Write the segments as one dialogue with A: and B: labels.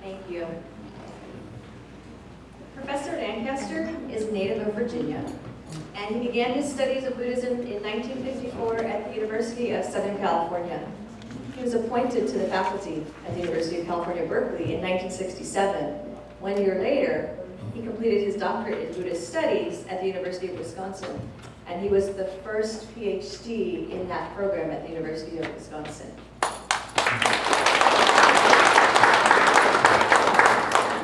A: Thank you. Professor Lancaster is a native of Virginia, and he began his studies of Buddhism in 1954 at the University of Southern California. He was appointed to the faculty at the University of California, Berkeley in 1967. 1 year later, he completed his doctorate in Buddhist studies at the University of Wisconsin, and he was the first PhD in that program at the University of Wisconsin.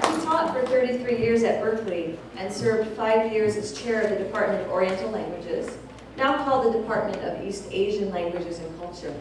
A: He taught for 33 years at Berkeley and served 5 years as chair of the Department of Oriental Languages, now called the Department of East Asian Languages and Culture.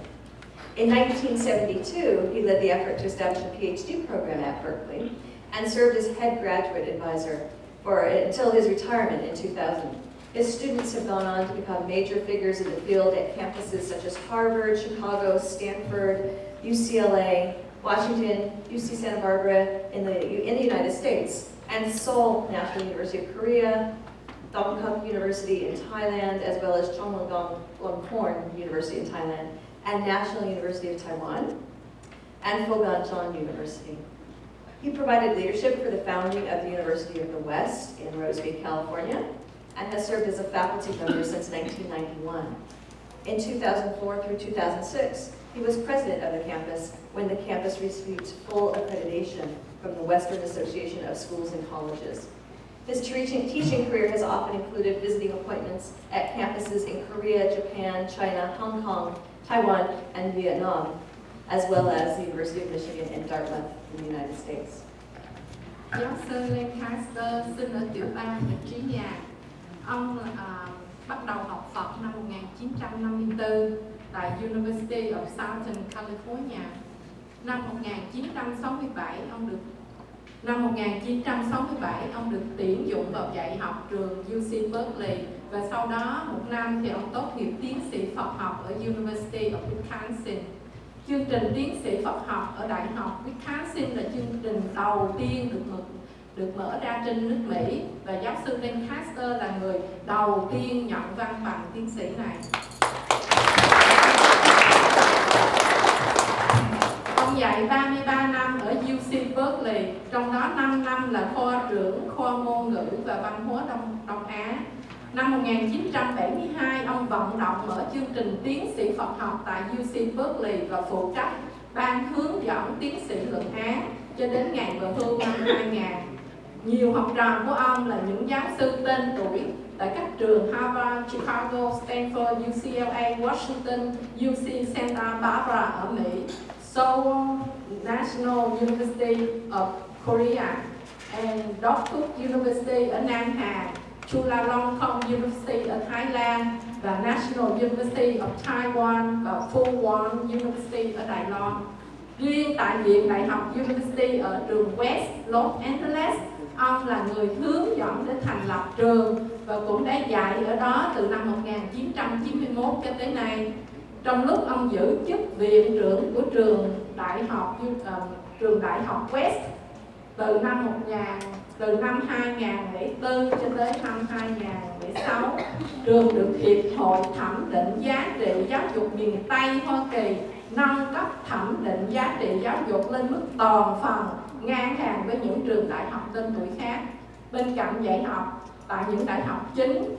A: In 1972, he led the effort to establish a PhD program at Berkeley and served as head graduate advisor until his retirement in 2000. His students have gone on to become major figures in the field at campuses such as Harvard, Chicago, Stanford, UCLA, Washington, UC Santa Barbara in the United States, and Seoul National University of Korea, Dongkuk University in Thailand, as well as Chulalongkorn University in Thailand, and National University of Taiwan, and Fogan University. He provided leadership for the founding of the University of the West in Roseville, California, and has served as a faculty member since 1991. In 2004 through 2006, he was president of the campus when the campus received full accreditation from the Western Association of Schools and Colleges. His teaching career has often included visiting appointments at campuses in Korea, Japan, China, Hong Kong, Taiwan, and Vietnam, as well as the University of Michigan and Dartmouth in the United States.
B: Giáo sư Lancaster sinh ở tiểu bang Virginia. Ông bắt đầu học Phật năm 1954 tại University of Southern California. Năm 1967 ông được tuyển dụng vào dạy học trường UC Berkeley, và sau đó 1 năm thì ông tốt nghiệp tiến sĩ Phật học ở University of Wisconsin. Chương trình tiến sĩ Phật học ở Đại học Wisconsin là chương trình đầu tiên được mở ra trên nước Mỹ, và giáo sư Lancaster là người đầu tiên nhận văn bằng tiến sĩ này. Ông dạy 33 năm ở UC Berkeley, trong đó 5 năm là khoa trưởng khoa ngôn ngữ và văn hóa Đông Á. Năm 1972, ông vận động mở chương trình tiến sĩ Phật học tại UC Berkeley và phụ trách ban hướng dẫn tiến sĩ luận án cho đến ngày về hưu năm 2000. Nhiều học trò của ông là những giáo sư tên tuổi tại các trường Harvard, Chicago, Stanford, UCLA, Washington, UC Santa Barbara ở Mỹ, Seoul National University of Korea, and Đuốc University ở Nam Hà, Chulalongkorn University ở Thái Lan, và National University of Taiwan và Phú Quang University ở Đài Loan. Riêng tại Viện Đại học University ở trường West Los Angeles, ông là người hướng dẫn để thành lập trường và cũng đã dạy ở đó từ năm 1991 cho tới nay. Trong lúc ông giữ chức viện trưởng của trường Đại học West từ năm 2004 cho tới năm 2006, trường được Hiệp hội Thẩm định Giá trị Giáo dục miền Tây Hoa Kỳ nâng cấp thẩm định giá trị giáo dục lên mức toàn phần, ngang hàng với những trường đại học tên tuổi khác. Bên cạnh dạy học tại những đại học chính,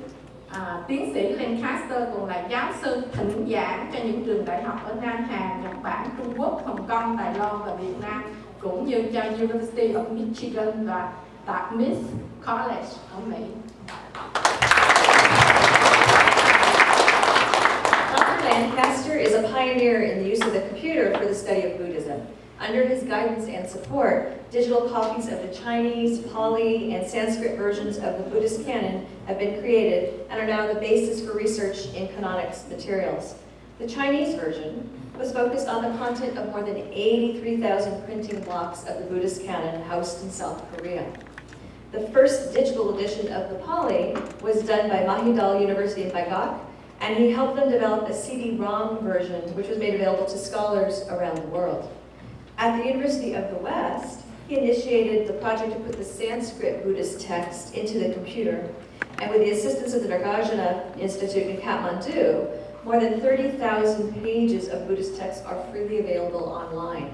B: tiến sĩ Lancaster còn là giáo sư thỉnh giảng cho những trường đại học ở Nam Hàn, Nhật Bản, Trung Quốc, Hồng Kông, Đài Loan và Việt Nam, cũng như cho University of Michigan và Dartmouth College ở Mỹ.
A: Dr. Lancaster is a pioneer in the use of the computer for the study of Buddhism. Under his guidance and support, digital copies of the Chinese, Pali, and Sanskrit versions of the Buddhist canon have been created and are now the basis for research in canonics materials. The Chinese version was focused on the content of more than 83,000 printing blocks of the Buddhist canon housed in South Korea. The first digital edition of the Pali was done by Mahidol University in Bangkok, and he helped them develop a CD-ROM version which was made available to scholars around the world. At the University of the West, he initiated the project to put the Sanskrit Buddhist text into the computer, and with the assistance of the Nagarjuna Institute in Kathmandu, more than 30,000 pages of Buddhist texts are freely available online.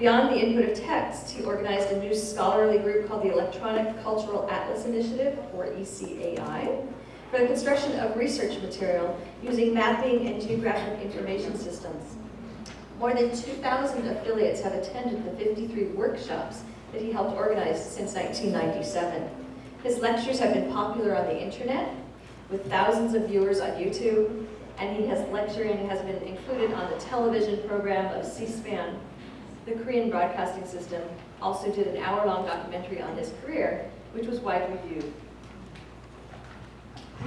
A: Beyond the input of text, he organized a new scholarly group called the Electronic Cultural Atlas Initiative, or ECAI, for the construction of research material using mapping and geographic information systems. More than 2,000 affiliates have attended the 53 workshops that he helped organize since 1997. His lectures have been popular on the internet, with thousands of viewers on YouTube, and his lecturing has been included on the television program of C-SPAN. The Korean broadcasting system also did an hour-long documentary on his career, which was widely viewed.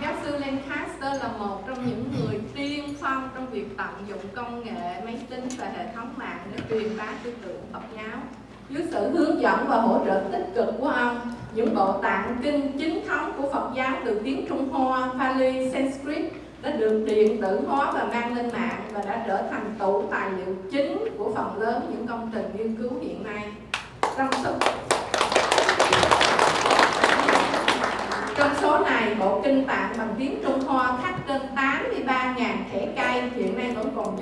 B: Giáo sư Lancaster là một trong những người tiên phong trong việc tận dụng công nghệ, máy tính và hệ thống mạng để truyền bá tư tưởng Phật giáo. Dưới sự hướng dẫn và hỗ trợ tích cực của ông, những bộ tạng kinh chính thống của Phật giáo từ tiếng Trung Hoa, Pali, Sanskrit đã được điện tử hóa và mang lên mạng và đã trở thành tủ tài liệu chính của phần lớn những công trình nghiên cứu hiện nay. Trong số này, bộ kinh tạng bằng tiếng Trung Hoa khắc trên 83.000 thẻ cây hiện nay vẫn còn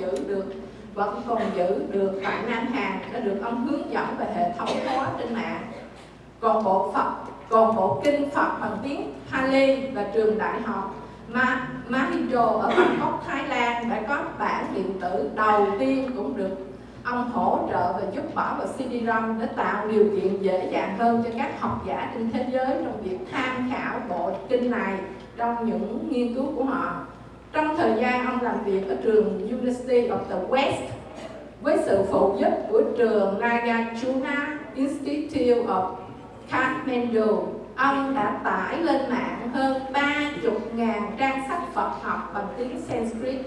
B: giữ được tại Nam Hàn, đã được ông hướng dẫn và hệ thống hóa trên mạng. Còn bộ kinh Phật bằng tiếng Pali và trường đại học Mahidol ở Bangkok, Thái Lan đã có bản điện tử đầu tiên cũng được ông hỗ trợ và giúp bỏ vào CD-ROM để tạo điều kiện dễ dàng hơn cho các học giả trên thế giới trong việc tham khảo bộ kinh này trong những nghiên cứu của họ. Trong thời gian ông làm việc ở trường University of the West với sự phụ giúp của trường Nagarjuna Institute of Kathmandu, ông đã tải lên mạng hơn 30.000 trang sách Phật học bằng tiếng Sanskrit.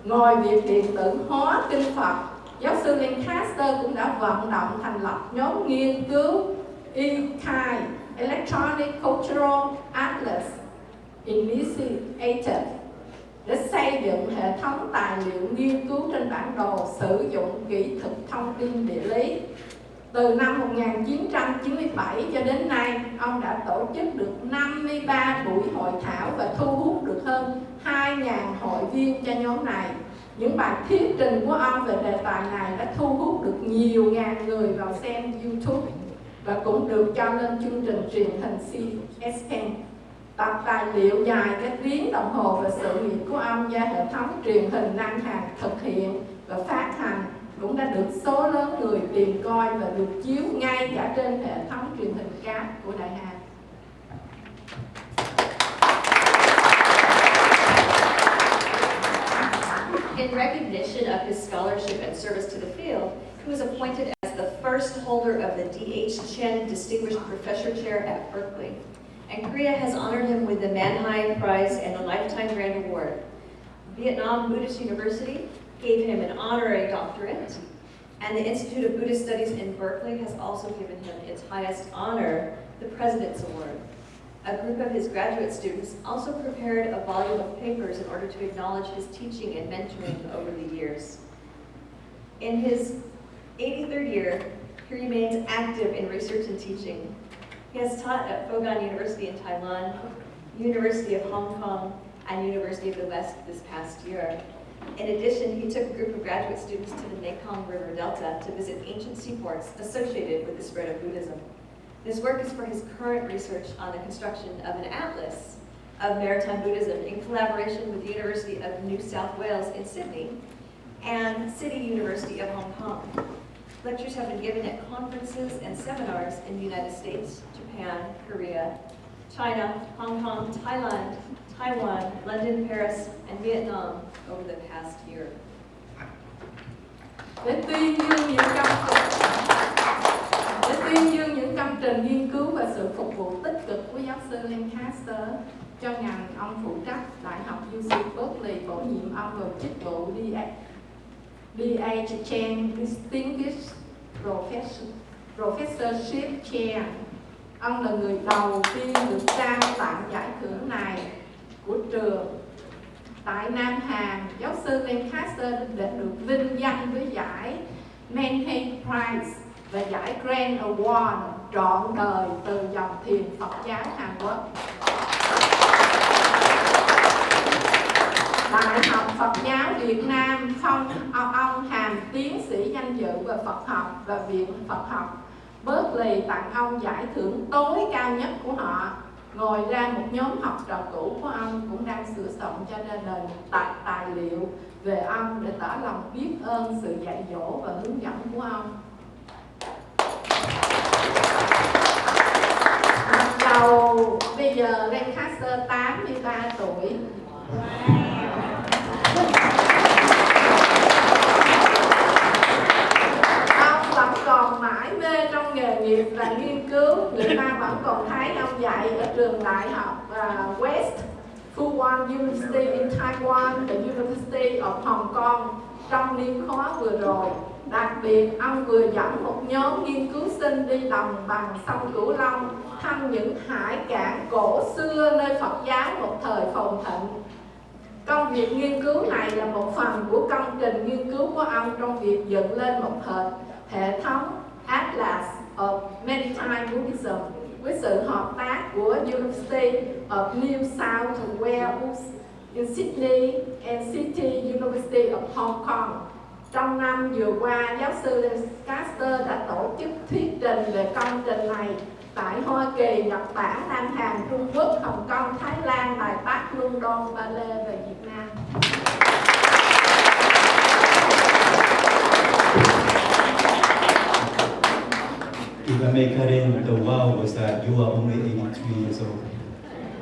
B: Ngoài việc điện tử hóa kinh Phật, giáo sư Lancaster cũng đã vận động thành lập nhóm nghiên cứu ECAI, Electronic Cultural Atlas Initiative, để xây dựng hệ thống tài liệu nghiên cứu trên bản đồ sử dụng kỹ thuật thông tin địa lý. Từ năm 1997 cho đến nay, ông đã tổ chức được 53 buổi hội thảo và thu hút được hơn 2.000 hội viên cho nhóm này. Những bài thuyết trình của ông về đề tài này đã thu hút được nhiều ngàn người vào xem YouTube và cũng được cho lên chương trình truyền hình C-SPAN. Tập tài liệu dài các tiếng đồng hồ về sự nghiệp của ông do hệ thống truyền hình Nam Hàn thực hiện và phát hành cũng đã được số lớn người tìm coi và được chiếu ngay cả trên hệ thống truyền hình cáp của Đại Hàn.
A: In recognition of his scholarship and service to the field, he was appointed as the first holder of the D.H. Chen Distinguished Professor Chair at Berkeley, and Korea has honored him with the Manhai Prize and the Lifetime Grand Award. Vietnam Buddhist University gave him an honorary doctorate, and the Institute of Buddhist Studies in Berkeley has also given him its highest honor, the President's Award. A group of his graduate students also prepared a volume of papers in order to acknowledge his teaching and mentoring over the years. In his 83rd year, he remains active in research and teaching. He has taught at Fogan University in Taiwan, University of Hong Kong, and University of the West this past year. In addition, he took a group of graduate students to the Mekong River Delta to visit ancient seaports associated with the spread of Buddhism. This work is for his current research on the construction of an atlas of maritime Buddhism in collaboration with the University of New South Wales in Sydney and City University of Hong Kong. Lectures have been given at conferences and seminars in the United States, Japan, Korea, China, Hong Kong, Thailand, Taiwan, London, Paris, and Vietnam over the past year.
B: Để tuyên dương những công trình nghiên cứu và sự phục vụ tích cực của giáo sư Lancaster cho ngành ông phụ trách, Đại học UC Berkeley bổ nhiệm ông vào chức vụ D.H. Chen Distinguished Professorship Chair. Ông là người đầu tiên được trao tặng giải thưởng này của trường. Tại Nam Hàn, giáo sư Lancaster đã được vinh danh với giải Manhai Prize và giải Grand Award trọn đời từ dòng thiền Phật giáo Hàn Quốc. Đại học Phật giáo Việt Nam phong ông hàm tiến sĩ danh dự về Phật học và Viện Phật học Berkeley tặng ông giải thưởng tối cao nhất của họ. Ngoài ra một nhóm học trò cũ của ông cũng đang sửa soạn cho ra đời một tập tài liệu về ông để tỏ lòng biết ơn sự dạy dỗ và hướng dẫn của ông. Mặc dầu bây giờ Lancaster 83 tuổi, ông vẫn còn mãi mê trong nghề nghiệp và nghiên cứu. Người ta vẫn còn thấy ông dạy ở trường đại học West Fuwan University in Taiwan và University of Hong Kong trong niên khóa vừa rồi. Đặc biệt, ông vừa dẫn một nhóm nghiên cứu sinh đi đồng bằng sông Cửu Long thăm những hải cảng cổ xưa nơi Phật giáo một thời phồn thịnh. Công việc nghiên cứu này là một phần của công trình nghiên cứu của ông trong việc dựng lên một hệ thống Atlas of Maritime Buddhism với sự hợp tác của University of New South Wales in Sydney and City University of Hong Kong. Trong năm vừa qua, giáo sư Lancaster đã tổ chức thuyết trình về công trình này tại Hoa Kỳ, Nhật Bản, Nam Hàn, Trung Quốc, Hồng Kông, Thái Lan, Đài Bắc, London, Ba Lê và Việt Nam.
C: If I may cut in, the wow was that you are only 83 years old.